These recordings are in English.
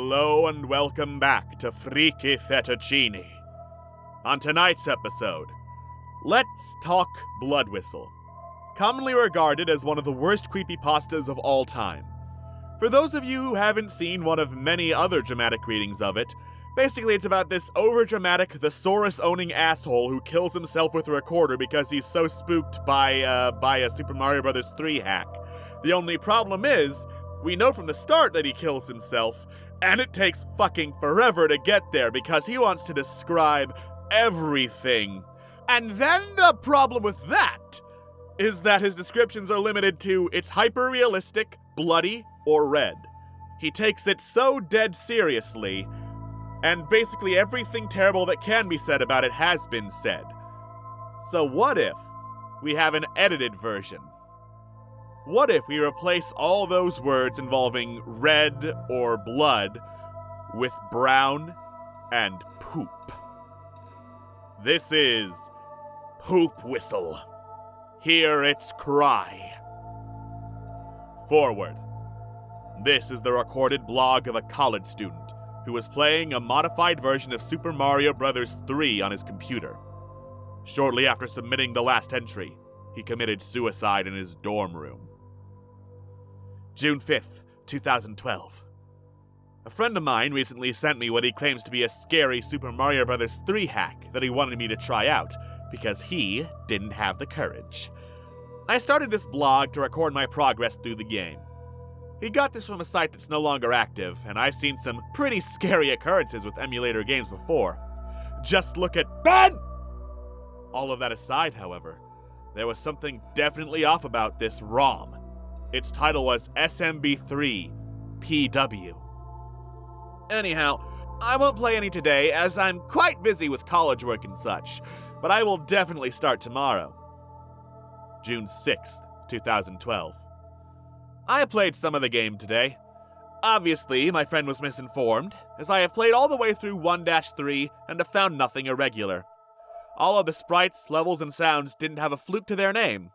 Hello and welcome back to Freaky Fettuccine. On tonight's episode, let's talk Blood Whistle, commonly regarded as one of the worst creepypastas of all time. For those of you who haven't seen one of many other dramatic readings of it, basically it's about this overdramatic, thesaurus-owning asshole who kills himself with a recorder because he's so spooked by a Super Mario Bros. 3 hack. The only problem is, we know from the start that he kills himself, and it takes fucking forever to get there because he wants to describe everything. And then the problem with that is that his descriptions are limited to it's hyper-realistic, bloody, or red. He takes it so dead seriously, and basically everything terrible that can be said about it has been said. So what if we have an edited version? What if we replace all those words involving red or blood with brown and poop? This is Poop Whistle. Hear its cry. Forward. This is the recorded blog of a college student who was playing a modified version of Super Mario Bros. 3 on his computer. Shortly after submitting the last entry, he committed suicide in his dorm room. June 5th, 2012. A friend of mine recently sent me what he claims to be a scary Super Mario Bros. 3 hack that he wanted me to try out, because he didn't have the courage. I started this blog to record my progress through the game. He got this from a site that's no longer active, and I've seen some pretty scary occurrences with emulator games before. Just look at Ben! All of that aside, however, there was something definitely off about this ROM. Its title was SMB3 PW. Anyhow, I won't play any today as I'm quite busy with college work and such, but I will definitely start tomorrow. June 6th, 2012. I played some of the game today. Obviously, my friend was misinformed, as I have played all the way through 1-3 and have found nothing irregular. All of the sprites, levels, and sounds didn't have a flute to their name.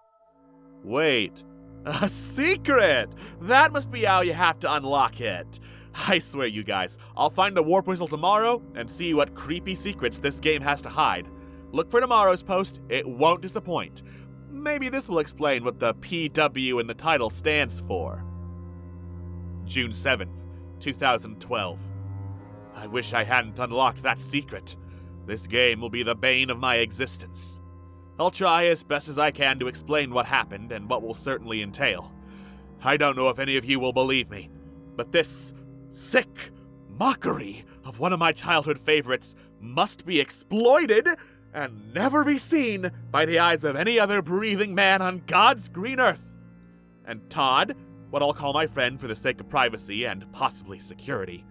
Wait. A secret! That must be how you have to unlock it. I swear, you guys, I'll find a warp whistle tomorrow and see what creepy secrets this game has to hide. Look for tomorrow's post, it won't disappoint. Maybe this will explain what the PW in the title stands for. June 7th, 2012. I wish I hadn't unlocked that secret. This game will be the bane of my existence. I'll try as best as I can to explain what happened and what will certainly entail. I don't know if any of you will believe me, but this sick mockery of one of my childhood favorites must be exploited and never be seen by the eyes of any other breathing man on God's green earth. And Todd, what I'll call my friend for the sake of privacy and possibly security,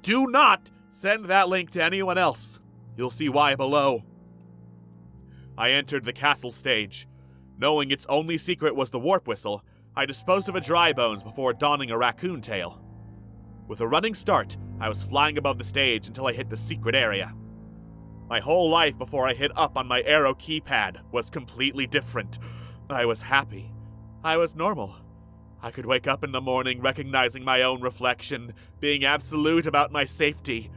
do not send that link to anyone else. You'll see why below. I entered the castle stage. Knowing its only secret was the warp whistle, I disposed of a dry bones before donning a raccoon tail. With a running start, I was flying above the stage until I hit the secret area. My whole life before I hit up on my arrow keypad was completely different. I was happy. I was normal. I could wake up in the morning recognizing my own reflection, being absolute about my safety.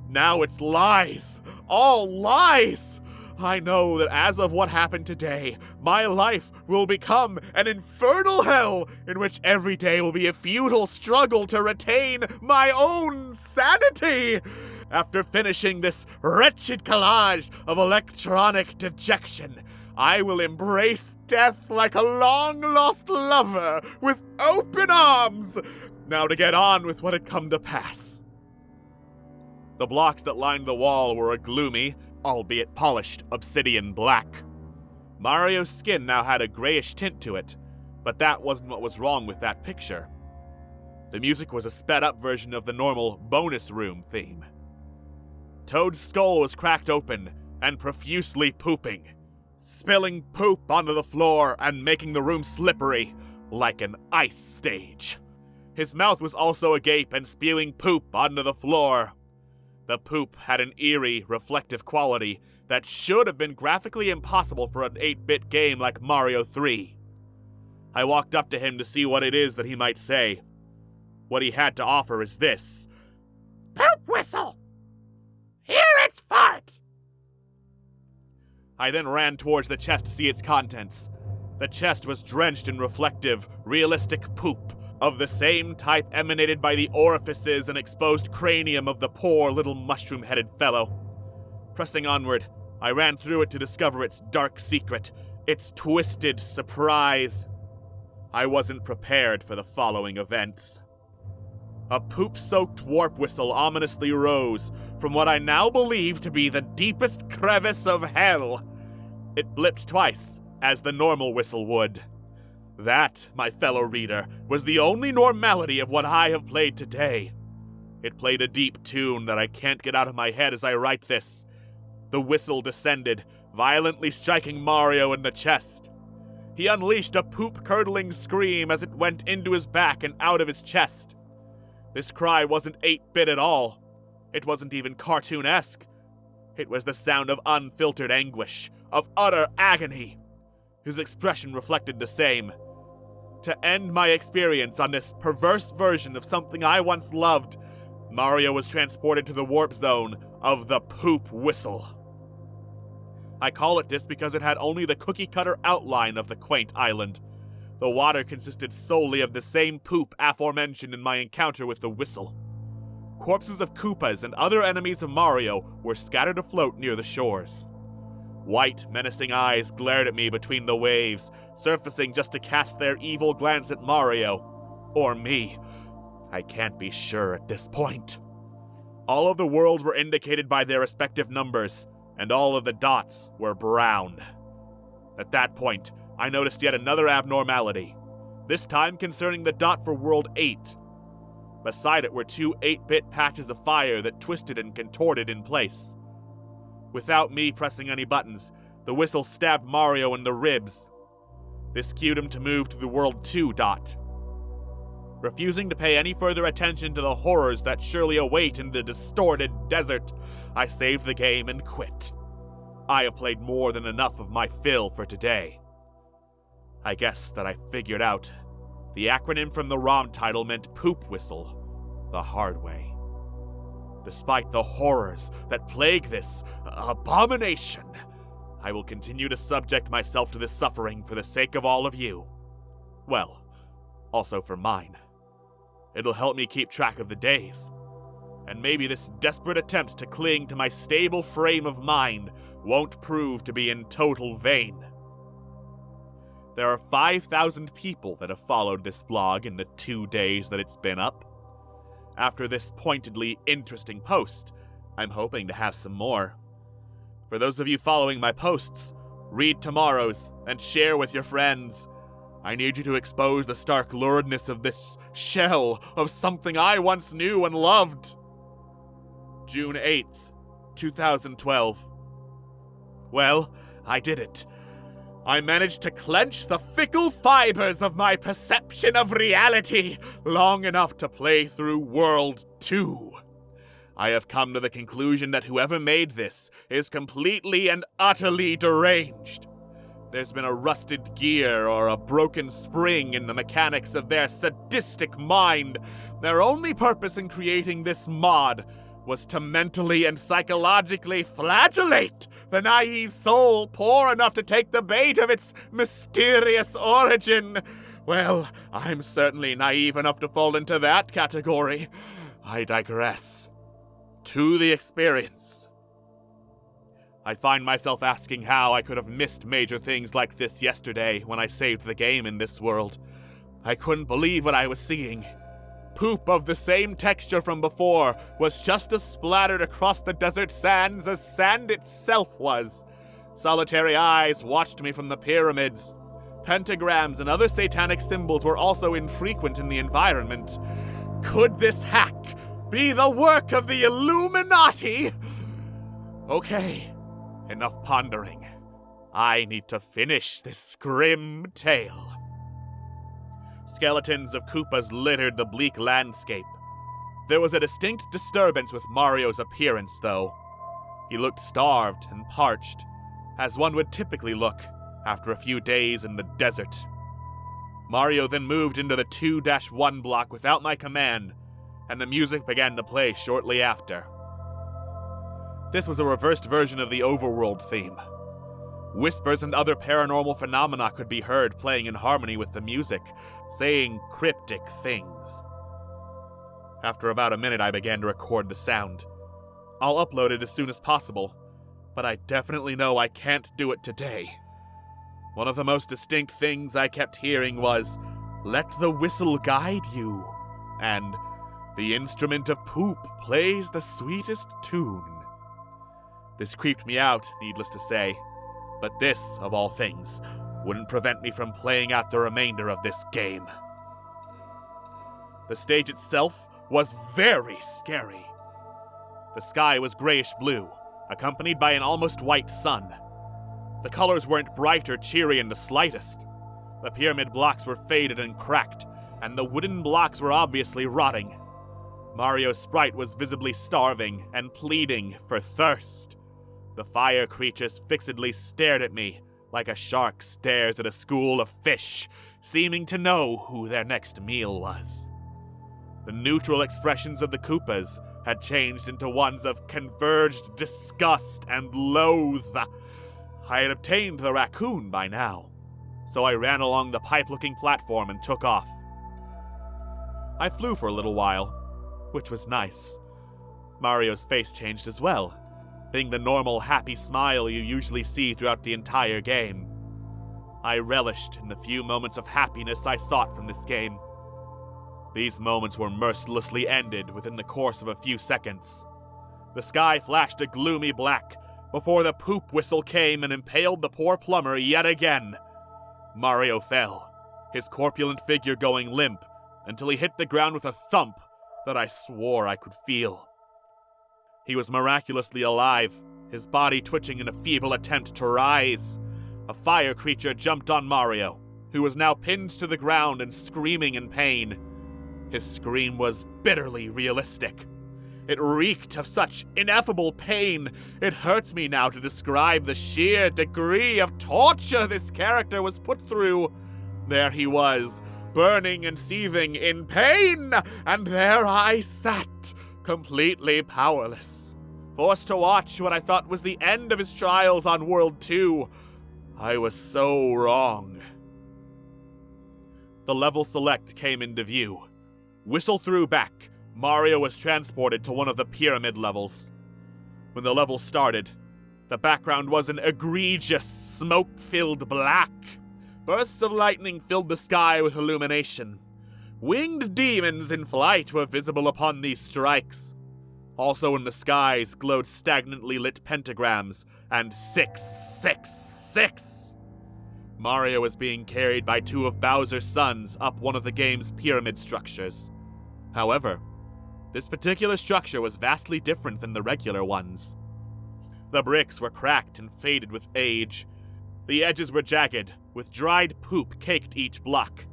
Now it's lies! All lies! I know that as of what happened today, my life will become an infernal hell in which every day will be a futile struggle to retain my own sanity. After finishing this wretched collage of electronic dejection, I will embrace death like a long-lost lover with open arms. Now to get on with what had come to pass. The blocks that lined the wall were a gloomy, albeit polished, obsidian black. Mario's skin now had a grayish tint to it, but that wasn't what was wrong with that picture. The music was a sped-up version of the normal bonus room theme. Toad's skull was cracked open and profusely pooping, spilling poop onto the floor and making the room slippery like an ice stage. His mouth was also agape and spewing poop onto the floor. The poop had an eerie, reflective quality that should have been graphically impossible for an 8-bit game like Mario 3. I walked up to him to see what it is that he might say. What he had to offer is this: this fart! I then ran towards the chest to see its contents. The chest was drenched in reflective, realistic poop of the same type emanated by the orifices and exposed cranium of the poor little mushroom-headed fellow. Pressing onward, I ran through it to discover its dark secret, its twisted surprise. I wasn't prepared for the following events. A poop-soaked warp whistle ominously rose from what I now believe to be the deepest crevice of hell. It blipped twice, as the normal whistle would. That, my fellow reader, was the only normality of what I have played today. It played a deep tune that I can't get out of my head as I write this. The whistle descended, violently striking Mario in the chest. He unleashed a poop-curdling scream as it went into his back and out of his chest. This cry wasn't 8-bit at all. It wasn't even cartoon-esque. It was the sound of unfiltered anguish, of utter agony. His expression reflected the same. To end my experience on this perverse version of something I once loved, Mario was transported to the warp zone of the poop whistle. I call it this because it had only the cookie-cutter outline of the quaint island. The water consisted solely of the same poop aforementioned in my encounter with the whistle. Corpses of Koopas and other enemies of Mario were scattered afloat near the shores. White, menacing eyes glared at me between the waves, surfacing just to cast their evil glance at Mario. Or me. I can't be sure at this point. All of the worlds were indicated by their respective numbers, and all of the dots were brown. At that point, I noticed yet another abnormality, this time concerning the dot for World 8. Beside it were two 8-bit patches of fire that twisted and contorted in place. Without me pressing any buttons, the whistle stabbed Mario in the ribs. This cued him to move to the World 2 dot. Refusing to pay any further attention to the horrors that surely await in the distorted desert, I saved the game and quit. I have played more than enough of my fill for today. I guess that I figured out the acronym from the ROM title meant Poop Whistle the hard way. Despite the horrors that plague this abomination, I will continue to subject myself to this suffering for the sake of all of you. Well, also for mine. It'll help me keep track of the days. And maybe this desperate attempt to cling to my stable frame of mind won't prove to be in total vain. There are 5,000 people that have followed this blog in the 2 days that it's been up. After this pointedly interesting post, I'm hoping to have some more. For those of you following my posts, read tomorrow's and share with your friends. I need you to expose the stark luridness of this shell of something I once knew and loved. June 8th, 2012. Well, I did it. I managed to clench the fickle fibers of my perception of reality long enough to play through World 2. I have come to the conclusion that whoever made this is completely and utterly deranged. There's been a rusted gear or a broken spring in the mechanics of their sadistic mind. Their only purpose in creating this mod was to mentally and psychologically flagellate the naive soul poor enough to take the bait of its mysterious origin. Well, I'm certainly naive enough to fall into that category. I digress. To the experience. I find myself asking how I could have missed major things like this yesterday when I saved the game in this world. I couldn't believe what I was seeing. Poop of the same texture from before was just as splattered across the desert sands as sand itself was. Solitary eyes watched me from the pyramids. Pentagrams and other satanic symbols were also infrequent in the environment. Could this hack be the work of the Illuminati? Okay, enough pondering. I need to finish this grim tale. Skeletons of Koopas littered the bleak landscape. There was a distinct disturbance with Mario's appearance, though. He looked starved and parched, as one would typically look after a few days in the desert. Mario then moved into the 2-1 block without my command, and the music began to play shortly after. This was a reversed version of the overworld theme. Whispers and other paranormal phenomena could be heard playing in harmony with the music, saying cryptic things. After about a minute, I began to record the sound. I'll upload it as soon as possible, but I definitely know I can't do it today. One of the most distinct things I kept hearing was, "Let the whistle guide you," and "The instrument of poop plays the sweetest tune." This creeped me out, needless to say, but this, of all things, wouldn't prevent me from playing out the remainder of this game. The stage itself was very scary. The sky was grayish-blue, accompanied by an almost white sun. The colors weren't bright or cheery in the slightest. The pyramid blocks were faded and cracked, and the wooden blocks were obviously rotting. Mario's sprite was visibly starving and pleading for thirst. The fire creatures fixedly stared at me, like a shark stares at a school of fish, seeming to know who their next meal was. The neutral expressions of the Koopas had changed into ones of converged disgust and loathe. I had obtained the raccoon by now, so I ran along the pipe-looking platform and took off. I flew for a little while, which was nice. Mario's face changed as well, being the normal happy smile you usually see throughout the entire game. I relished in the few moments of happiness I sought from this game. These moments were mercilessly ended within the course of a few seconds. The sky flashed a gloomy black before the poop whistle came and impaled the poor plumber yet again. Mario fell, his corpulent figure going limp until he hit the ground with a thump that I swore I could feel. He was miraculously alive, his body twitching in a feeble attempt to rise. A fire creature jumped on Mario, who was now pinned to the ground and screaming in pain. His scream was bitterly realistic. It reeked of such ineffable pain, it hurts me now to describe the sheer degree of torture this character was put through. There he was, burning and seething in pain, and there I sat, completely powerless, forced to watch what I thought was the end of his trials on World 2. I was so wrong. The level select came into view. Whistle threw back, Mario was transported to one of the pyramid levels. When the level started, the background was an egregious, smoke-filled black. Bursts of lightning filled the sky with illumination. Winged demons in flight were visible upon these strikes. Also in the skies glowed stagnantly lit pentagrams and 666. Mario was being carried by two of Bowser's sons up one of the game's pyramid structures. However, this particular structure was vastly different than the regular ones. The bricks were cracked and faded with age. The edges were jagged, with dried poop caked each block.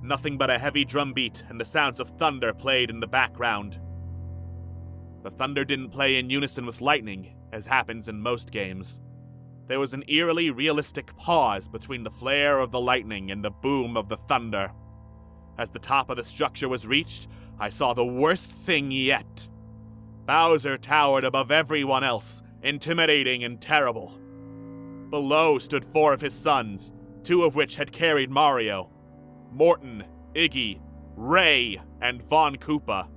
Nothing but a heavy drumbeat and the sounds of thunder played in the background. The thunder didn't play in unison with lightning, as happens in most games. There was an eerily realistic pause between the flare of the lightning and the boom of the thunder. As the top of the structure was reached, I saw the worst thing yet. Bowser towered above everyone else, intimidating and terrible. Below stood four of his sons, two of which had carried Mario: Morton, Iggy, Ray, and Von Koopa.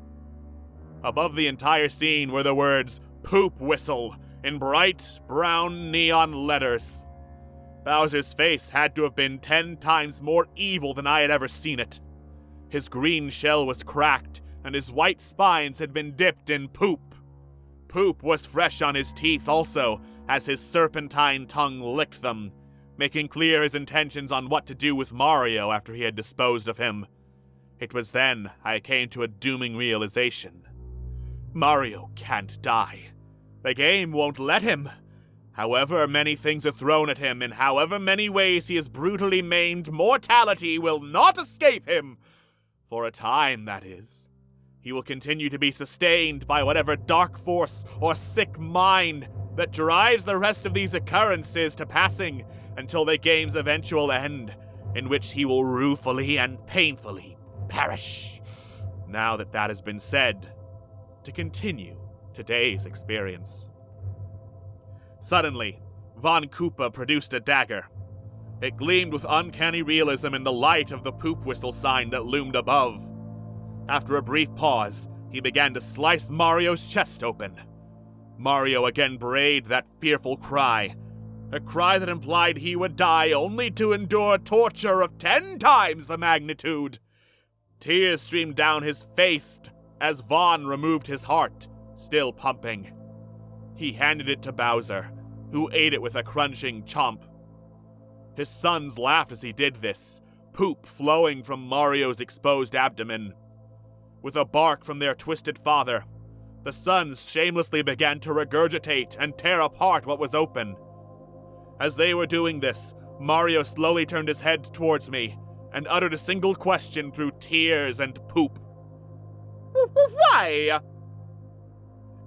Above the entire scene were the words, "Poop Whistle," in bright, brown neon letters. Bowser's face had to have been 10 times more evil than I had ever seen it. His green shell was cracked, and his white spines had been dipped in poop. Poop was fresh on his teeth also, as his serpentine tongue licked them, making clear his intentions on what to do with Mario after he had disposed of him. It was then I came to a dooming realization. Mario can't die. The game won't let him. However many things are thrown at him, in however many ways he is brutally maimed, mortality will not escape him. For a time, that is. He will continue to be sustained by whatever dark force or sick mind that drives the rest of these occurrences to passing until the game's eventual end, in which he will ruefully and painfully perish. Now that has been said, to continue today's experience. Suddenly, Von Koopa produced a dagger. It gleamed with uncanny realism in the light of the poop whistle sign that loomed above. After a brief pause, he began to slice Mario's chest open. Mario again brayed that fearful cry, a cry that implied he would die only to endure torture of 10 times the magnitude. Tears streamed down his face as Von removed his heart, still pumping. He handed it to Bowser, who ate it with a crunching chomp. His sons laughed as he did this, poop flowing from Mario's exposed abdomen. With a bark from their twisted father, the sons shamelessly began to regurgitate and tear apart what was open. As they were doing this, Mario slowly turned his head towards me and uttered a single question through tears and poop. Why?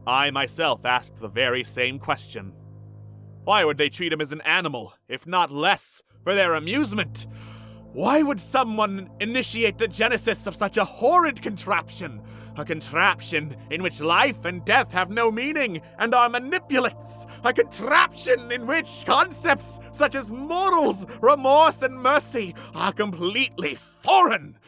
I myself asked the very same question. Why would they treat him as an animal, if not less, for their amusement? Why would someone initiate the genesis of such a horrid contraption? A contraption in which life and death have no meaning and are manipulates. A contraption in which concepts such as morals, remorse, and mercy are completely foreign.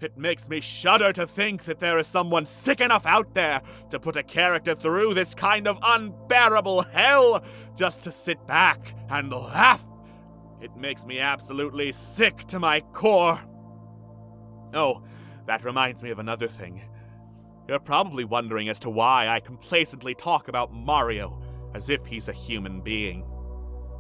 It makes me shudder to think that there is someone sick enough out there to put a character through this kind of unbearable hell just to sit back and laugh. It makes me absolutely sick to my core. Oh, that reminds me of another thing. You're probably wondering as to why I complacently talk about Mario as if he's a human being.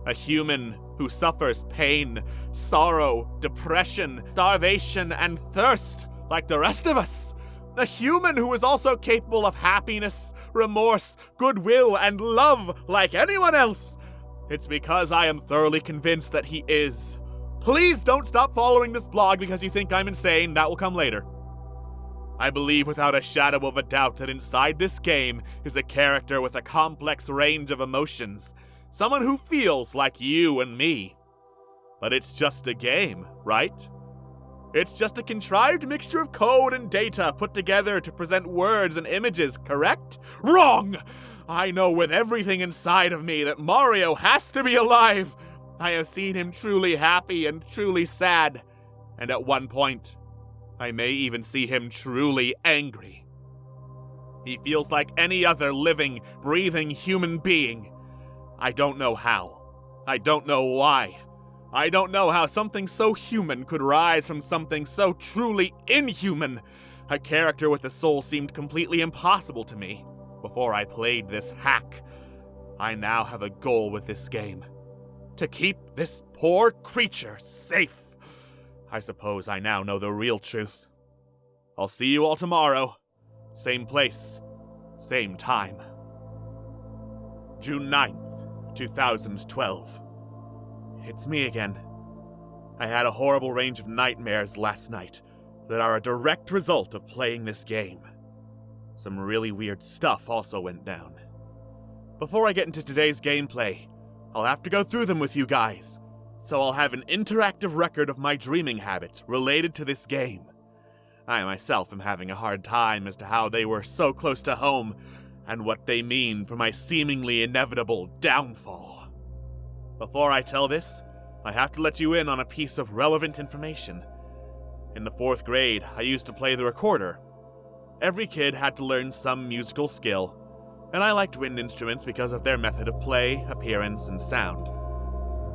A human who suffers pain, sorrow, depression, starvation, and thirst like the rest of us. A human who is also capable of happiness, remorse, goodwill, and love like anyone else. It's because I am thoroughly convinced that he is. Please don't stop following this blog because you think I'm insane. That will come later. I believe without a shadow of a doubt that inside this game is a character with a complex range of emotions. Someone who feels like you and me. But it's just a game, right? It's just a contrived mixture of code and data put together to present words and images, correct? Wrong! I know with everything inside of me that Mario has to be alive. I have seen him truly happy and truly sad. And at one point, I may even see him truly angry. He feels like any other living, breathing human being. I don't know how. I don't know why. I don't know how something so human could rise from something so truly inhuman. A character with a soul seemed completely impossible to me before I played this hack. I now have a goal with this game. To keep this poor creature safe. I suppose I now know the real truth. I'll see you all tomorrow. Same place, same time. June 9th, 2012. It's me again. I had a horrible range of nightmares last night that are a direct result of playing this game. Some really weird stuff also went down. Before I get into today's gameplay, I'll have to go through them with you guys, so I'll have an interactive record of my dreaming habits related to this game. I myself am having a hard time as to how they were so close to home, and what they mean for my seemingly inevitable downfall. Before I tell this, I have to let you in on a piece of relevant information. In the 4th grade, I used to play the recorder. Every kid had to learn some musical skill, and I liked wind instruments because of their method of play, appearance, and sound.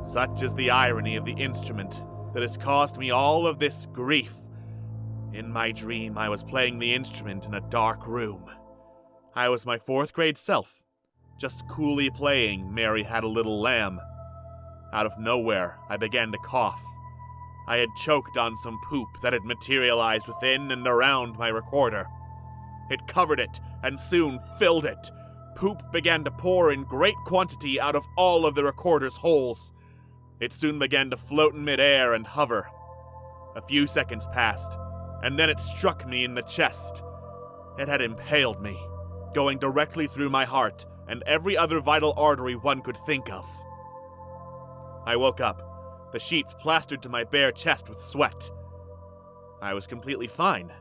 Such is the irony of the instrument that has caused me all of this grief. In my dream, I was playing the instrument in a dark room. I was my 4th grade self, just coolly playing Mary Had a Little Lamb. Out of nowhere, I began to cough. I had choked on some poop that had materialized within and around my recorder. It covered it, and soon filled it. Poop began to pour in great quantity out of all of the recorder's holes. It soon began to float in midair and hover. A few seconds passed, and then it struck me in the chest. It had impaled me, going directly through my heart and every other vital artery one could think of. I woke up, the sheets plastered to my bare chest with sweat. I was completely fine,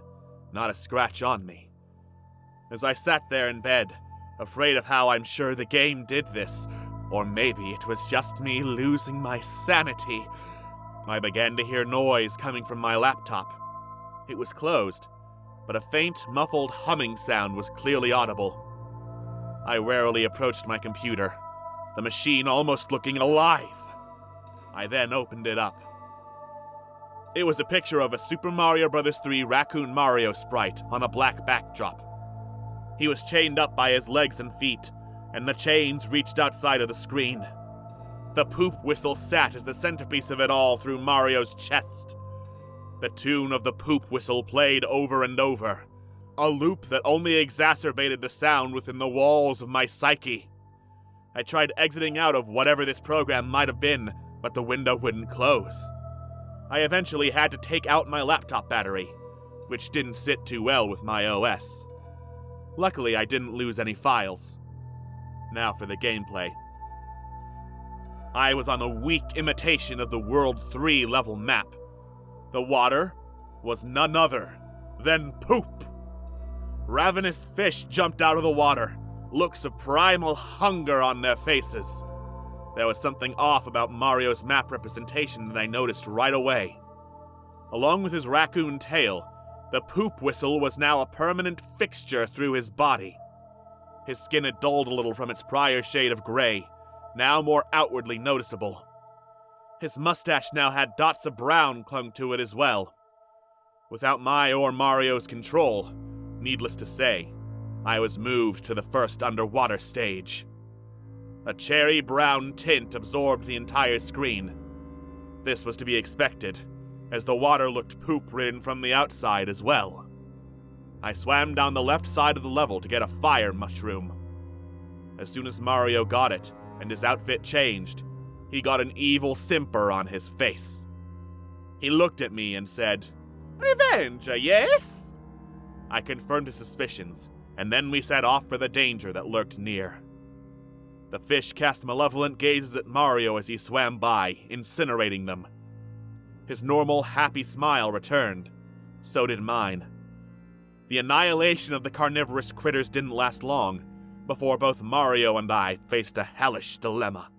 not a scratch on me. As I sat there in bed, afraid of how I'm sure the game did this, Or maybe it was just me losing my sanity. I began to hear noise coming from my laptop. It was closed, but a faint, muffled humming sound was clearly audible. I warily approached my computer, the machine almost looking alive. I then opened it up. It was a picture of a Super Mario Bros. 3 Raccoon Mario sprite on a black backdrop. He was chained up by his legs and feet, and the chains reached outside of the screen. The poop whistle sat as the centerpiece of it all through Mario's chest. The tune of the poop whistle played over and over, a loop that only exacerbated the sound within the walls of my psyche. I tried exiting out of whatever this program might have been, but the window wouldn't close. I eventually had to take out my laptop battery, which didn't sit too well with my OS. Luckily, I didn't lose any files. Now for the gameplay. I was on a weak imitation of the World 3 level map. The water was none other than poop. Ravenous fish jumped out of the water, looks of primal hunger on their faces. There was something off about Mario's map representation that I noticed right away. Along with his raccoon tail, the poop whistle was now a permanent fixture through his body. His skin had dulled a little from its prior shade of gray, now more outwardly noticeable. His mustache now had dots of brown clung to it as well. Without my or Mario's control, needless to say, I was moved to the first underwater stage. A cherry brown tint absorbed the entire screen. This was to be expected, as the water looked poop-ridden from the outside as well. I swam down the left side of the level to get a fire mushroom. As soon as Mario got it, and his outfit changed, he got an evil simper on his face. He looked at me and said, "Revenge, yes?" I confirmed his suspicions, and then we set off for the danger that lurked near. The fish cast malevolent gazes at Mario as he swam by, incinerating them. His normal, happy smile returned. So did mine. The annihilation of the carnivorous critters didn't last long, before both Mario and I faced a hellish dilemma.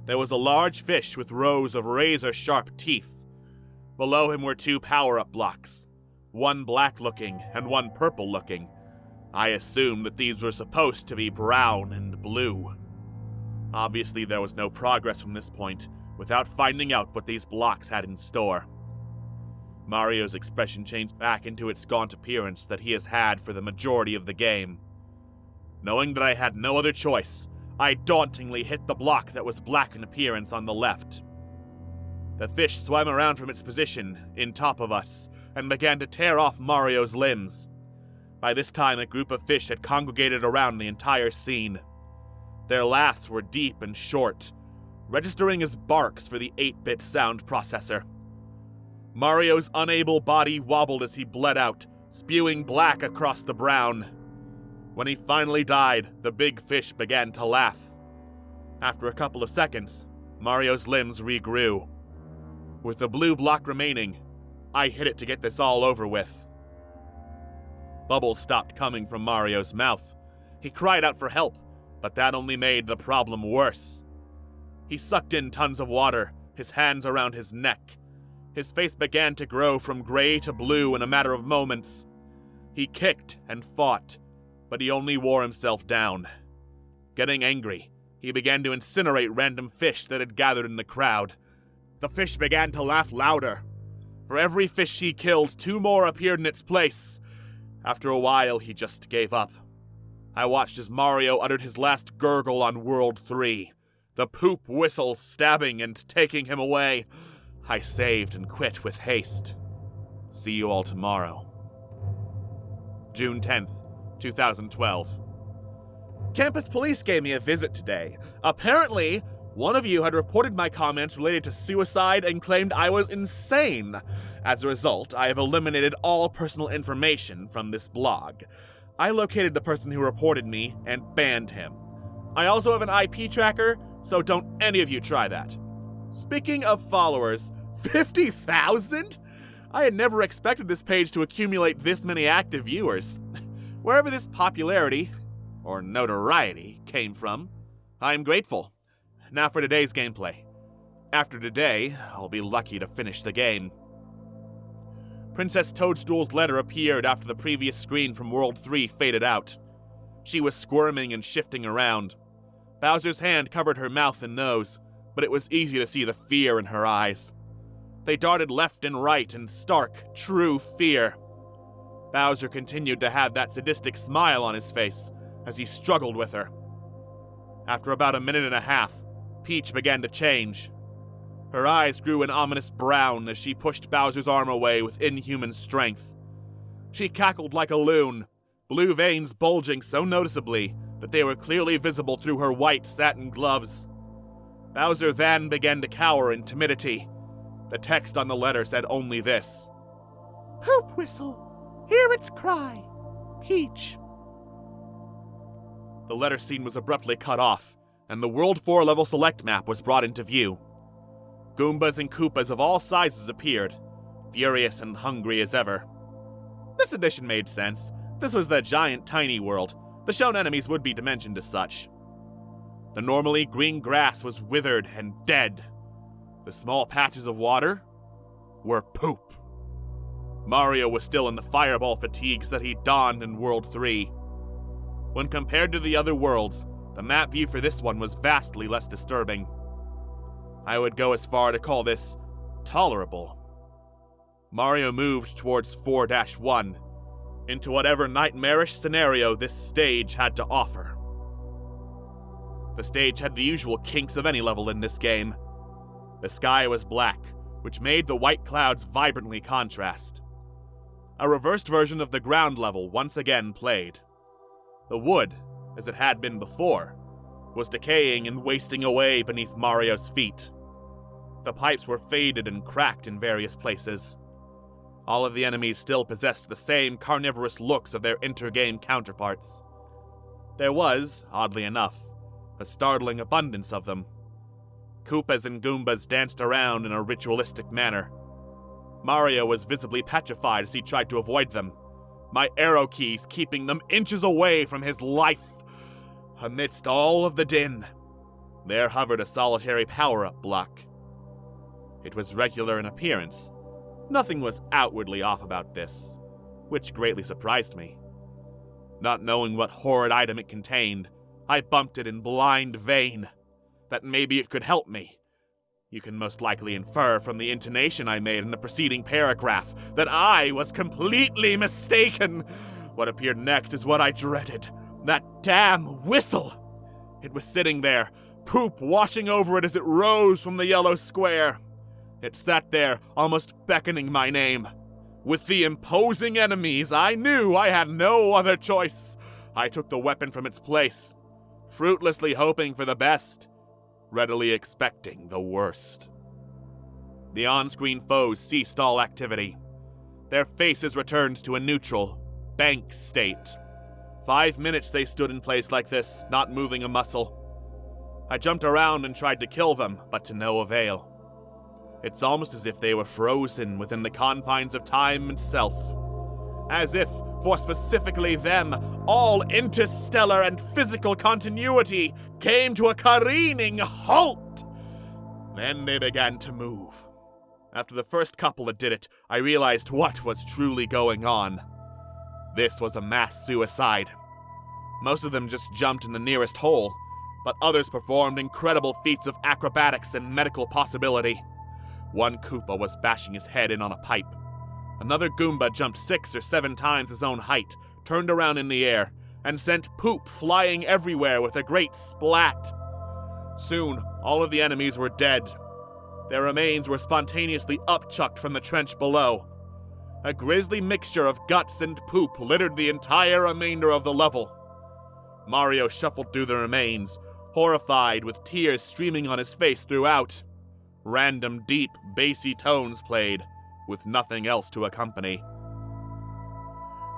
There was a large fish with rows of razor-sharp teeth. Below him were two power-up blocks, one black-looking and one purple-looking. I assumed that these were supposed to be brown and blue. Obviously, there was no progress from this point without finding out what these blocks had in store. Mario's expression changed back into its gaunt appearance that he has had for the majority of the game. Knowing that I had no other choice, I dauntingly hit the block that was black in appearance on the left. The fish swam around from its position, in top of us, and began to tear off Mario's limbs. By this time, a group of fish had congregated around the entire scene. Their laughs were deep and short, registering as barks for the 8-bit sound processor. Mario's unable body wobbled as he bled out, spewing black across the brown. When he finally died, the big fish began to laugh. After a couple of seconds, Mario's limbs regrew. With the blue block remaining, I hit it to get this all over with. Bubbles stopped coming from Mario's mouth. He cried out for help, but that only made the problem worse. He sucked in tons of water, his hands around his neck. His face began to grow from gray to blue in a matter of moments. He kicked and fought, but he only wore himself down. Getting angry, he began to incinerate random fish that had gathered in the crowd. The fish began to laugh louder. For every fish he killed, 2 more appeared in its place. After a while, he just gave up. I watched as Mario uttered his last gurgle on World 3, the poop whistle stabbing and taking him away. I saved and quit with haste. See you all tomorrow. June 10th, 2012. Campus police gave me a visit today. Apparently, one of you had reported my comments related to suicide and claimed I was insane. As a result, I have eliminated all personal information from this blog. I located the person who reported me and banned him. I also have an IP tracker, so don't any of you try that. Speaking of followers, 50,000? I had never expected this page to accumulate this many active viewers. Wherever this popularity, or notoriety, came from, I'm grateful. Now for today's gameplay. After today, I'll be lucky to finish the game. Princess Toadstool's letter appeared after the previous screen from World 3 faded out. She was squirming and shifting around. Bowser's hand covered her mouth and nose, but it was easy to see the fear in her eyes. They darted left and right in stark, true fear. Bowser continued to have that sadistic smile on his face as he struggled with her. After about a minute and a half, Peach began to change. Her eyes grew an ominous brown as she pushed Bowser's arm away with inhuman strength. She cackled like a loon, blue veins bulging so noticeably that they were clearly visible through her white satin gloves. Bowser then began to cower in timidity. The text on the letter said only this: "Poop whistle, hear its cry, Peach." The letter scene was abruptly cut off, and the World 4 level select map was brought into view. Goombas and Koopas of all sizes appeared, furious and hungry as ever. This addition made sense. This was the giant tiny world. The shown enemies would be dimensioned as such. The normally green grass was withered and dead. The small patches of water were poop. Mario was still in the fireball fatigues that he donned in World 3. When compared to the other worlds, the map view for this one was vastly less disturbing. I would go as far to call this tolerable. Mario moved towards 4-1, into whatever nightmarish scenario this stage had to offer. The stage had the usual kinks of any level in this game. The sky was black, which made the white clouds vibrantly contrast. A reversed version of the ground level once again played. The wood, as it had been before, was decaying and wasting away beneath Mario's feet. The pipes were faded and cracked in various places. All of the enemies still possessed the same carnivorous looks of their intergame counterparts. There was, oddly enough, a startling abundance of them. Koopas and Goombas danced around in a ritualistic manner. Mario was visibly petrified as he tried to avoid them, my arrow keys keeping them inches away from his life. Amidst all of the din, there hovered a solitary power-up block. It was regular in appearance. Nothing was outwardly off about this, which greatly surprised me. Not knowing what horrid item it contained, I bumped it in blind vain. That maybe it could help me. You can most likely infer from the intonation I made in the preceding paragraph that I was completely mistaken. What appeared next is what I dreaded. That damn whistle! It was sitting there, poop washing over it as it rose from the yellow square. It sat there, almost beckoning my name. With the imposing enemies, I knew I had no other choice. I took the weapon from its place, fruitlessly hoping for the best, readily expecting the worst. The on-screen foes ceased all activity. Their faces returned to a neutral, bank state. 5 minutes they stood in place like this, not moving a muscle. I jumped around and tried to kill them, but to no avail. It's almost as if they were frozen within the confines of time itself. As if, for specifically them, all interstellar and physical continuity came to a careening halt. Then they began to move. After the first couple that did it, I realized what was truly going on. This was a mass suicide. Most of them just jumped in the nearest hole, but others performed incredible feats of acrobatics and medical possibility. One Koopa was bashing his head in on a pipe. Another Goomba jumped 6 or 7 times his own height, turned around in the air, and sent poop flying everywhere with a great splat. Soon, all of the enemies were dead. Their remains were spontaneously upchucked from the trench below. A grisly mixture of guts and poop littered the entire remainder of the level. Mario shuffled through the remains, horrified with tears streaming on his face throughout. Random, deep, bassy tones played, with nothing else to accompany.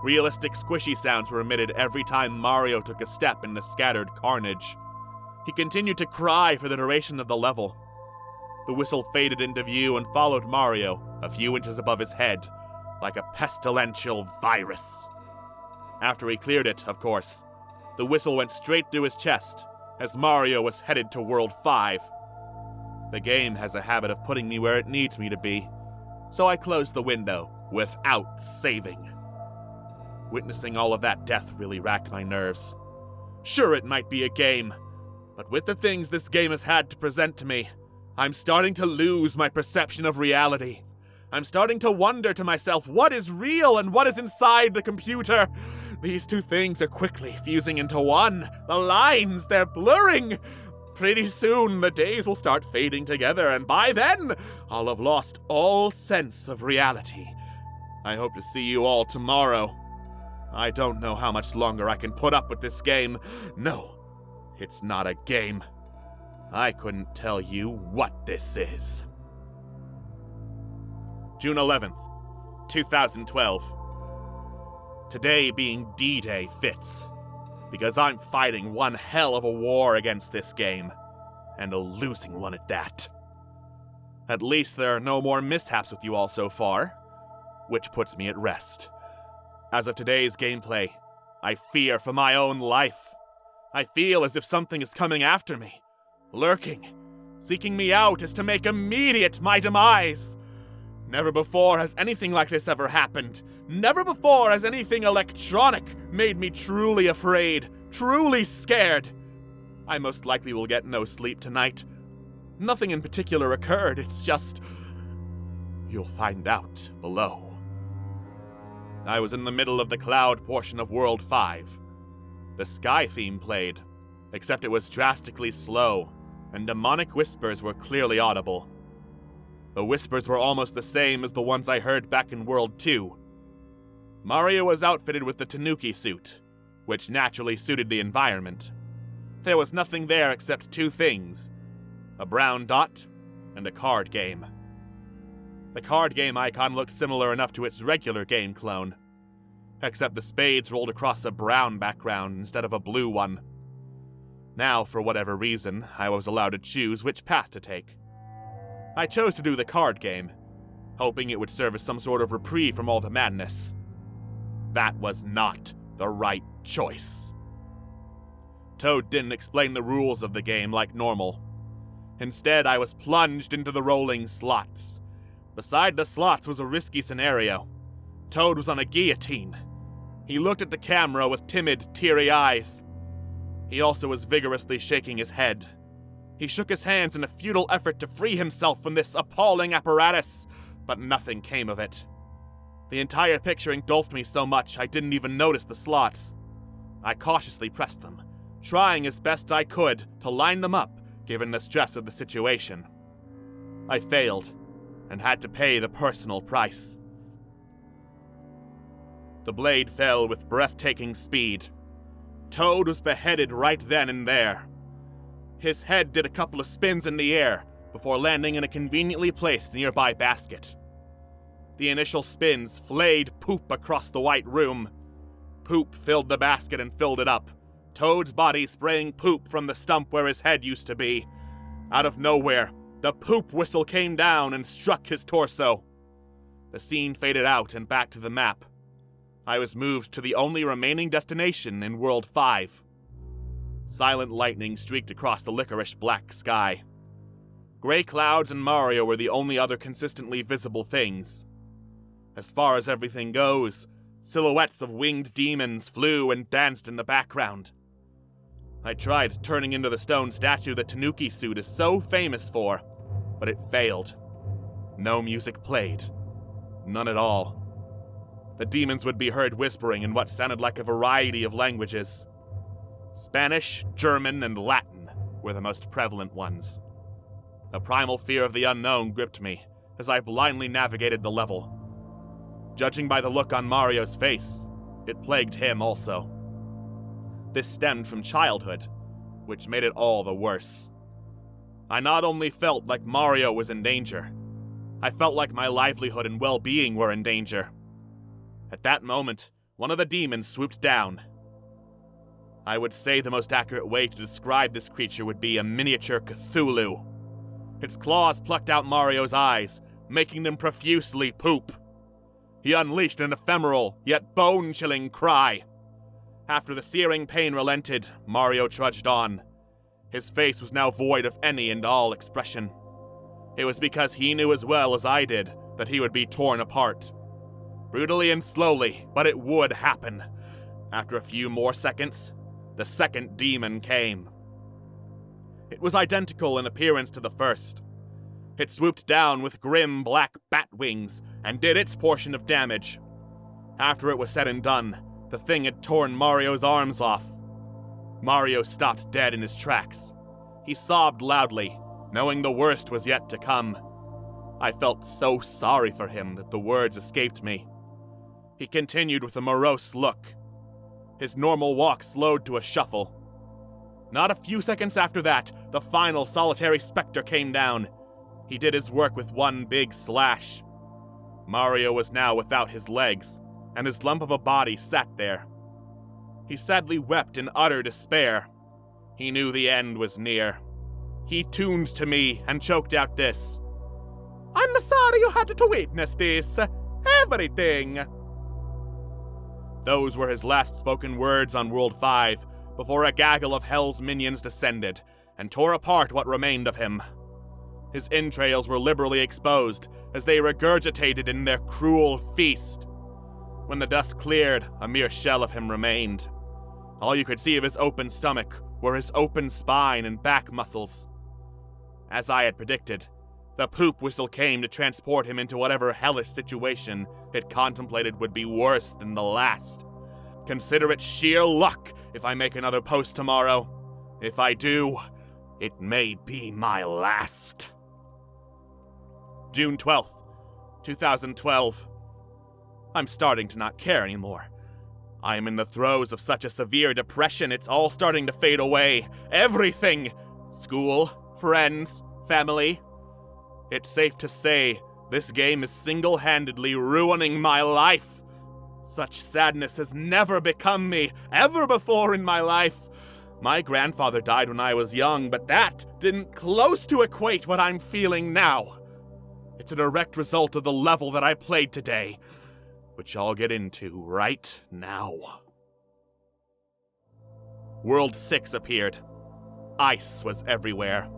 Realistic squishy sounds were emitted every time Mario took a step in the scattered carnage. He continued to cry for the duration of the level. The whistle faded into view and followed Mario a few inches above his head, like a pestilential virus. After he cleared it, of course, the whistle went straight through his chest, as Mario was headed to World 5. The game has a habit of putting me where it needs me to be, so I closed the window without saving. Witnessing all of that death really racked my nerves. Sure, it might be a game, but with the things this game has had to present to me, I'm starting to lose my perception of reality. I'm starting to wonder to myself what is real and what is inside the computer. These two things are quickly fusing into one. The lines, they're blurring. Pretty soon, the days will start fading together, and by then, I'll have lost all sense of reality. I hope to see you all tomorrow. I don't know how much longer I can put up with this game. No, it's not a game. I couldn't tell you what this is. June 11th, 2012. Today being D-Day fits, because I'm fighting one hell of a war against this game, and a losing one at that. At least there are no more mishaps with you all so far, which puts me at rest. As of today's gameplay, I fear for my own life. I feel as if something is coming after me, lurking, seeking me out as to make immediate my demise. Never before has anything like this ever happened. Never before has anything electronic made me truly afraid, truly scared. I most likely will get no sleep tonight. Nothing in particular occurred, it's just... you'll find out below. I was in the middle of the cloud portion of World 5. The Sky theme played, except it was drastically slow, and demonic whispers were clearly audible. The whispers were almost the same as the ones I heard back in World 2. Mario was outfitted with the Tanuki suit, which naturally suited the environment. There was nothing there except two things: a brown dot and a card game. The card game icon looked similar enough to its regular game clone, except the spades rolled across a brown background instead of a blue one. Now, for whatever reason, I was allowed to choose which path to take. I chose to do the card game, hoping it would serve as some sort of reprieve from all the madness. That was not the right choice. Toad didn't explain the rules of the game like normal. Instead, I was plunged into the rolling slots. Beside the slots was a risky scenario. Toad was on a guillotine. He looked at the camera with timid, teary eyes. He also was vigorously shaking his head. He shook his hands in a futile effort to free himself from this appalling apparatus, but nothing came of it. The entire picture engulfed me so much I didn't even notice the slots. I cautiously pressed them, trying as best I could to line them up given the stress of the situation. I failed, and had to pay the personal price. The blade fell with breathtaking speed. Toad was beheaded right then and there. His head did a couple of spins in the air before landing in a conveniently placed nearby basket. The initial spins flayed poop across the white room. Poop filled the basket and filled it up, Toad's body spraying poop from the stump where his head used to be. Out of nowhere, the poop whistle came down and struck his torso. The scene faded out and back to the map. I was moved to the only remaining destination in World 5. Silent lightning streaked across the licorice black sky. Gray clouds and Mario were the only other consistently visible things. As far as everything goes, silhouettes of winged demons flew and danced in the background. I tried turning into the stone statue the Tanuki suit is so famous for, but it failed. No music played. None at all. The demons would be heard whispering in what sounded like a variety of languages. Spanish, German, and Latin were the most prevalent ones. A primal fear of the unknown gripped me as I blindly navigated the level. Judging by the look on Mario's face, it plagued him also. This stemmed from childhood, which made it all the worse. I not only felt like Mario was in danger, I felt like my livelihood and well-being were in danger. At that moment, one of the demons swooped down. I would say the most accurate way to describe this creature would be a miniature Cthulhu. Its claws plucked out Mario's eyes, making them profusely poop. He unleashed an ephemeral, yet bone-chilling cry. After the searing pain relented, Mario trudged on. His face was now void of any and all expression. It was because he knew as well as I did that he would be torn apart. Brutally and slowly, but it would happen. After a few more seconds, the second demon came. It was identical in appearance to the first. It swooped down with grim black bat wings and did its portion of damage. After it was said and done, the thing had torn Mario's arms off. Mario stopped dead in his tracks. He sobbed loudly, knowing the worst was yet to come. I felt so sorry for him that the words escaped me. He continued with a morose look. His normal walk slowed to a shuffle. Not a few seconds after that, the final solitary specter came down. He did his work with one big slash. Mario was now without his legs, and his lump of a body sat there. He sadly wept in utter despair. He knew the end was near. He tuned to me and choked out this. "I'm sorry you had to witness this. Everything." Those were his last spoken words on World 5, before a gaggle of Hell's minions descended and tore apart what remained of him. His entrails were liberally exposed as they regurgitated in their cruel feast. When the dust cleared, a mere shell of him remained. All you could see of his open stomach were his open spine and back muscles. As I had predicted, the poop whistle came to transport him into whatever hellish situation it contemplated would be worse than the last. Consider it sheer luck if I make another post tomorrow. If I do, it may be my last. June 12th, 2012. I'm starting to not care anymore. I am in the throes of such a severe depression, it's all starting to fade away. Everything! School, friends, family. It's safe to say, this game is single-handedly ruining my life. Such sadness has never become me, ever before in my life. My grandfather died when I was young, but that didn't close to equate what I'm feeling now. It's a direct result of the level that I played today, which I'll get into right now. World 6 appeared. Ice was everywhere.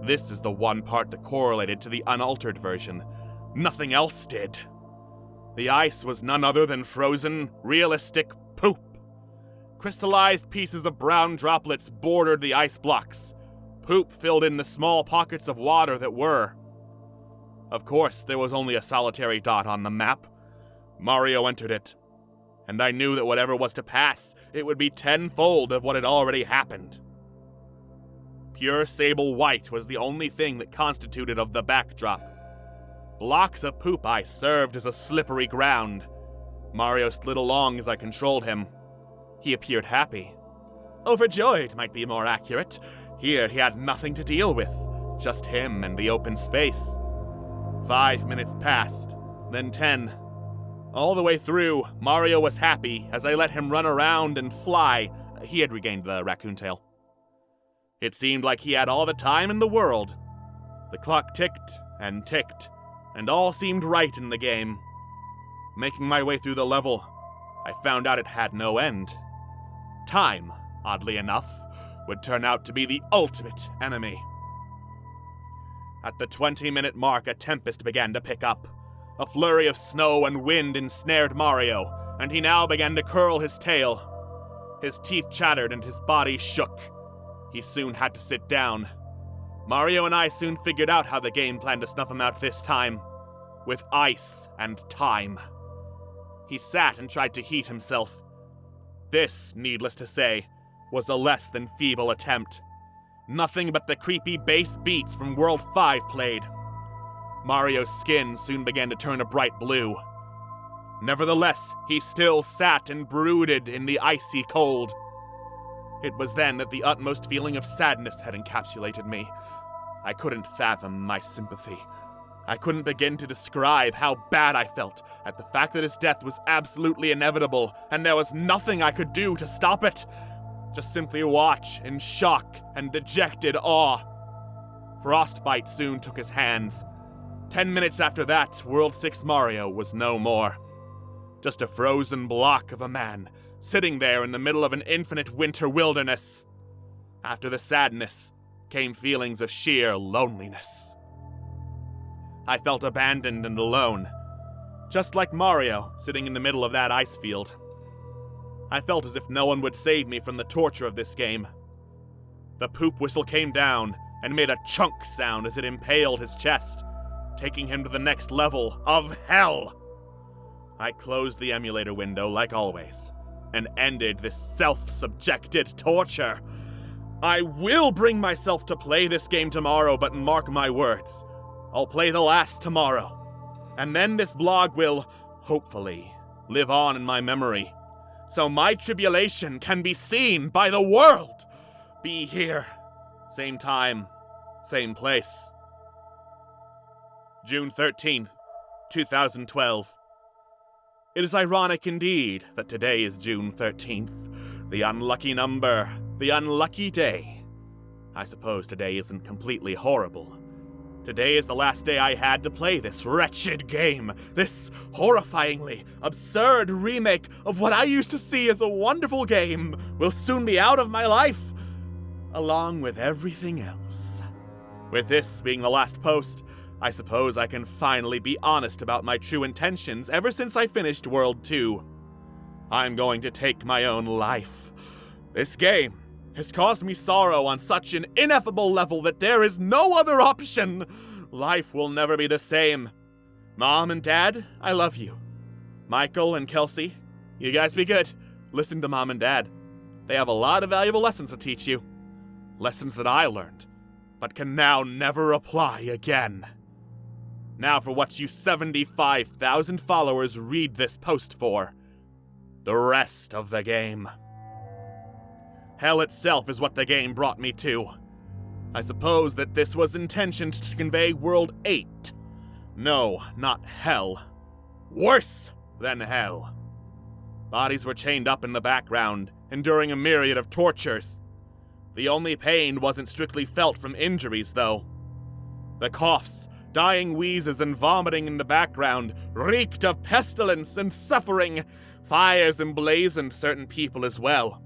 This is the one part that correlated to the unaltered version. Nothing else did. The ice was none other than frozen, realistic poop. Crystallized pieces of brown droplets bordered the ice blocks. Poop filled in the small pockets of water that were. Of course, there was only a solitary dot on the map. Mario entered it, and I knew that whatever was to pass, it would be tenfold of what had already happened. Pure sable white was the only thing that constituted of the backdrop. Blocks of poop ice served as a slippery ground. Mario slid along as I controlled him. He appeared happy. Overjoyed might be more accurate. Here he had nothing to deal with, just him and the open space. 5 minutes passed, then 10. All the way through, Mario was happy as I let him run around and fly. He had regained the raccoon tail. It seemed like he had all the time in the world. The clock ticked, and all seemed right in the game. Making my way through the level, I found out it had no end. Time, oddly enough, would turn out to be the ultimate enemy. At the 20-minute mark, a tempest began to pick up. A flurry of snow and wind ensnared Mario, and he now began to curl his tail. His teeth chattered and his body shook. He soon had to sit down. Mario and I soon figured out how the game planned to snuff him out this time. With ice and time. He sat and tried to heat himself. This, needless to say, was a less than feeble attempt. Nothing but the creepy bass beats from World 5 played. Mario's skin soon began to turn a bright blue. Nevertheless, he still sat and brooded in the icy cold. It was then that the utmost feeling of sadness had encapsulated me. I couldn't fathom my sympathy. I couldn't begin to describe how bad I felt at the fact that his death was absolutely inevitable, and there was nothing I could do to stop it. Just simply watch in shock and dejected awe. Frostbite soon took his hands. 10 minutes after that, World 6 Mario was no more. Just a frozen block of a man, sitting there in the middle of an infinite winter wilderness. After the sadness came feelings of sheer loneliness. I felt abandoned and alone, just like Mario sitting in the middle of that ice field. I felt as if no one would save me from the torture of this game. The poop whistle came down and made a chunk sound as it impaled his chest, taking him to the next level of hell. I closed the emulator window like always, and ended this self-subjected torture. I will bring myself to play this game tomorrow, but mark my words, I'll play the last tomorrow. And then this blog will, hopefully, live on in my memory, so my tribulation can be seen by the world. Be here. Same time, same place. June 13th, 2012. It is ironic indeed that today is June 13th, the unlucky number, the unlucky day. I suppose today isn't completely horrible. Today is the last day I had to play this wretched game, this horrifyingly absurd remake of what I used to see as a wonderful game will soon be out of my life, along with everything else. With this being the last post, I suppose I can finally be honest about my true intentions ever since I finished World 2. I'm going to take my own life. This game has caused me sorrow on such an ineffable level that there is no other option. Life will never be the same. Mom and Dad, I love you. Michael and Kelsey, you guys be good. Listen to Mom and Dad. They have a lot of valuable lessons to teach you. Lessons that I learned, but can now never apply again. Now for what you 75,000 followers read this post for. The rest of the game. Hell itself is what the game brought me to. I suppose that this was intentioned to convey World 8. No, not hell. Worse than hell. Bodies were chained up in the background, enduring a myriad of tortures. The only pain wasn't strictly felt from injuries, though. The coughs, dying wheezes, and vomiting in the background reeked of pestilence and suffering. Fires emblazoned certain people as well.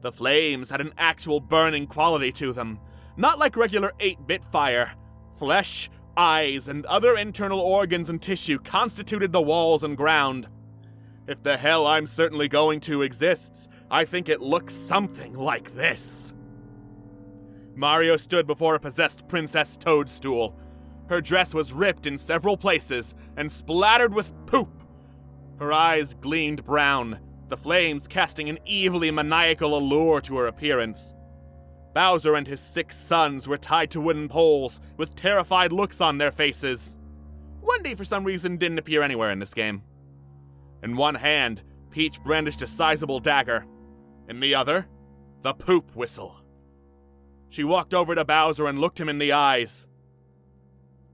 The flames had an actual burning quality to them, not like regular 8-bit fire. Flesh, eyes, and other internal organs and tissue constituted the walls and ground. If the hell I'm certainly going to exists, I think it looks something like this. Mario stood before a possessed Princess Toadstool. Her dress was ripped in several places and splattered with poop. Her eyes gleamed brown, the flames casting an evilly maniacal allure to her appearance. Bowser and his 6 sons were tied to wooden poles with terrified looks on their faces. Wendy, for some reason, didn't appear anywhere in this game. In one hand, Peach brandished a sizable dagger. In the other, the poop whistle. She walked over to Bowser and looked him in the eyes.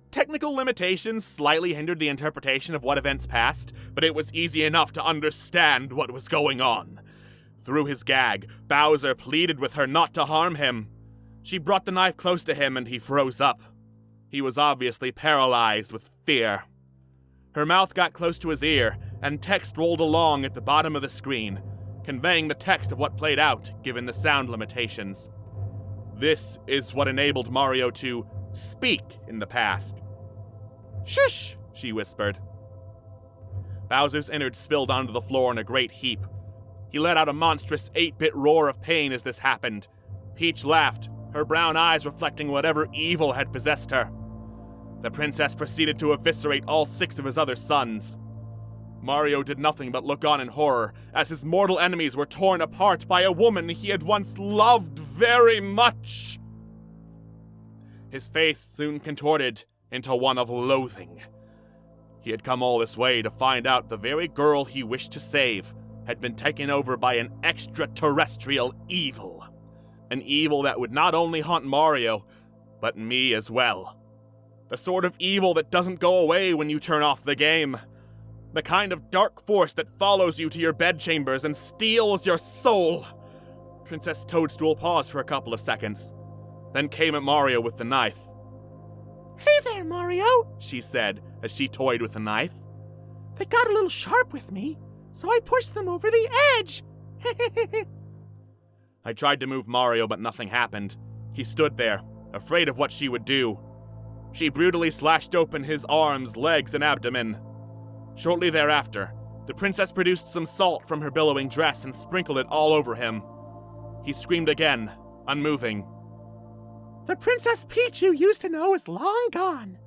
Technical limitations slightly hindered the interpretation of what events passed, but it was easy enough to understand what was going on. Through his gag, Bowser pleaded with her not to harm him. She brought the knife close to him and he froze up. He was obviously paralyzed with fear. Her mouth got close to his ear, and text rolled along at the bottom of the screen, conveying the text of what played out given the sound limitations. This is what enabled Mario to speak in the past. "Shush!" she whispered. Bowser's innards spilled onto the floor in a great heap. He let out a monstrous 8-bit roar of pain as this happened. Peach laughed, her brown eyes reflecting whatever evil had possessed her. The princess proceeded to eviscerate all 6 of his other sons. Mario did nothing but look on in horror as his mortal enemies were torn apart by a woman he had once loved very much. His face soon contorted into one of loathing. He had come all this way to find out the very girl he wished to save had been taken over by an extraterrestrial evil. An evil that would not only haunt Mario, but me as well. The sort of evil that doesn't go away when you turn off the game. The kind of dark force that follows you to your bedchambers and steals your soul. Princess Toadstool paused for a couple of seconds, then came at Mario with the knife. "Hey there, Mario," she said as she toyed with the knife. "They got a little sharp with me, so I pushed them over the edge." I tried to move Mario, but nothing happened. He stood there, afraid of what she would do. She brutally slashed open his arms, legs, and abdomen. Shortly thereafter, the princess produced some salt from her billowing dress and sprinkled it all over him. He screamed again, unmoving. The Princess Peach you used to know is long gone.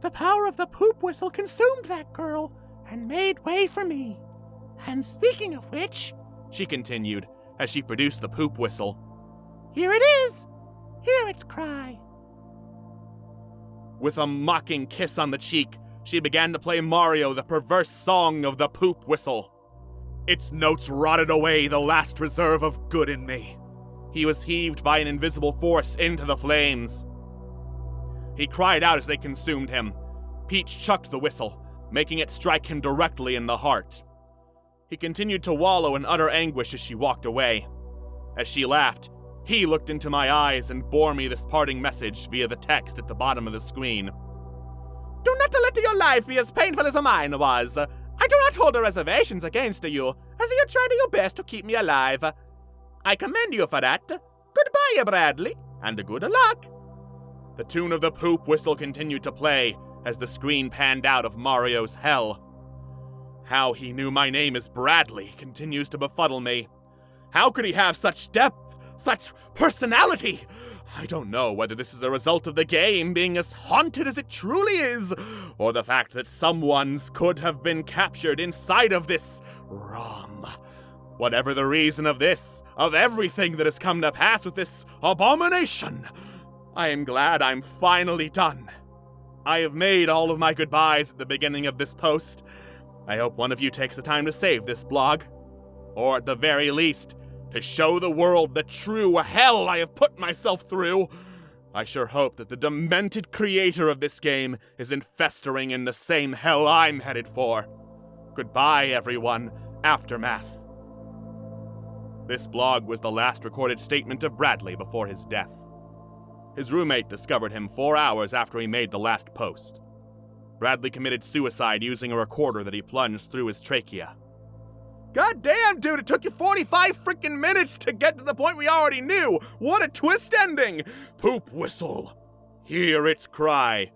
The power of the poop whistle consumed that girl and made way for me. And speaking of which, she continued as she produced the poop whistle, here it is. Hear its cry. With a mocking kiss on the cheek, she began to play Mario the perverse song of the poop whistle. Its notes rotted away the last reserve of good in me. He was heaved by an invisible force into the flames. He cried out as they consumed him. Peach chucked the whistle, making it strike him directly in the heart. He continued to wallow in utter anguish as she walked away. As she laughed, he looked into my eyes and bore me this parting message via the text at the bottom of the screen. Do not let your life be as painful as mine was. I do not hold reservations against you, as you tried your best to keep me alive. I commend you for that. Goodbye, Bradley, and good luck. The tune of the poop whistle continued to play as the screen panned out of Mario's hell. How he knew my name is Bradley continues to befuddle me. How could he have such depth, such personality? I don't know whether this is a result of the game being as haunted as it truly is, or the fact that someone's could have been captured inside of this ROM. Whatever the reason of this, of everything that has come to pass with this abomination, I am glad I'm finally done. I have made all of my goodbyes at the beginning of this post. I hope one of you takes the time to save this blog, or at the very least, to show the world the true hell I have put myself through. I sure hope that the demented creator of this game isn't festering in the same hell I'm headed for. Goodbye, everyone. Aftermath. This blog was the last recorded statement of Bradley before his death. His roommate discovered him 4 hours after he made the last post. Bradley committed suicide using a recorder that he plunged through his trachea. God damn, dude, it took you 45 freaking minutes to get to the point we already knew! What a twist ending! Poop whistle. Hear its cry.